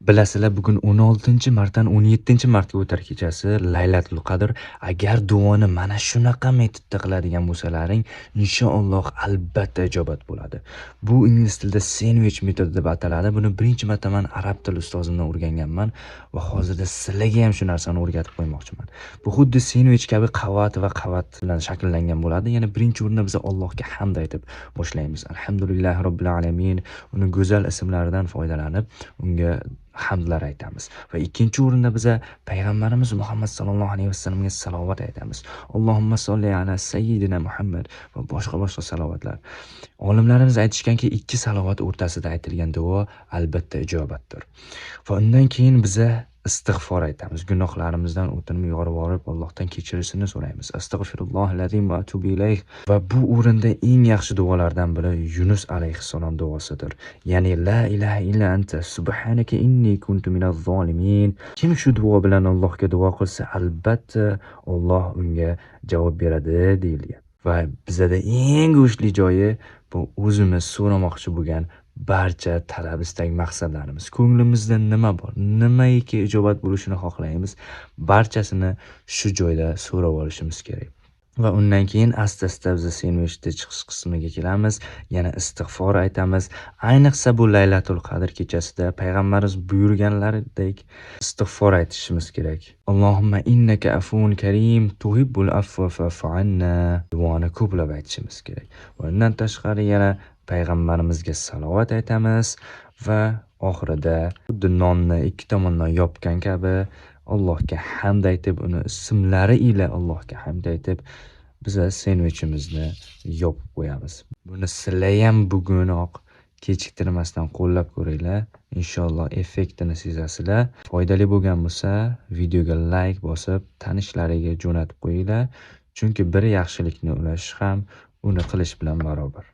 Bilasizlar, bugun 16-martdan 17-martga o'tar kechasi Laylatul Qadr. Agar duoni mana shunaqa metodda qiladigan bo'lsalaring, inshaalloh albatta ijobat bo'ladi. Bu ingliz tilida sandwich metodi deb ataladi. Buni birinchi marta men arab tili ustozimdan o'rganganman va hozirda sizlarga ham shu narsani o'rgatib qo'ymoqchiman. Bu xuddi sandwich kabi qavat va qavat bilan shakllangan bo'ladi. Yana birinchi o'rinda biz Allohga hamd aytib boshlaymiz. Alhamdulillahi robbil alamin. Uni go'zal ismlaridan foydalanib, unga hamdlar aytamiz. Va ikkinchi o'rinda biz payg'ambarimiz Muhammad sallallohu alayhi vasallamga salovat aytamiz. Allohumma solli ala sayyidina Muhammad va boshqa salovatlar. Olimlarimiz aytishganki, ikki salovat o'rtasida aytilgan duo albatta ijobatdir. Va undan keyin biz istig'for aytamiz. Gunohlarimizdan o'tinib yorib Allohdan kechirishini so'raymiz. Astagfirullohal-azim va atubu ilayh. Va bu o'rinda eng yaxshi duolardan biri Yunus alayhissalom duosidir. Ya'ni la ilaha illa anta subhanaka inni kuntu minaz zolimin. Kim shu duo bilan Allohga duo qilsa, albatta Alloh unga javob beradi deyilgan. Va bizda eng go'shli joyi bu o'zimiz so'ramoqchi bo'lgan barcha talab, istak, maqsadlarimiz. Ko'nglimizda nima bor, nimaiki ijobat bo'lishini xohlaymiz, barchasini shu joyda so'rab olishimiz kerak. Va undan keyin asta-asta biz sandvichda chiqish qismiga kelamiz. Yana istig'for aytamiz. Ayniqsa bu Laylatul Qadr kechasida payg'ambarimiz buyurganlaridek istig'for aytishimiz kerak. Allohumma innaka afun karim tuhibbul afwa fa'fu anna duoni ko'plab aytishimiz kerak. Va undan tashqari yana payg'ambarimizga salovat aytamiz va oxirida xuddi nonni ikki tomondan yopgan kabi Allohga hamd aytib, uni ismlari ila Allohga hamd aytib, biz sandvichimizni yopib qo'yamiz. Buni sizlar ham bugunoq kechiktirmasdan qo'llab ko'ringlar. Inshaalloh effektini sezasizlar. Foydali bo'lgan bo'lsa, videoga like bosib, tanishlariga jo'natib qo'yinglar. Chunki bir yaxshilikni ulashish ham uni qilish bilan barobar.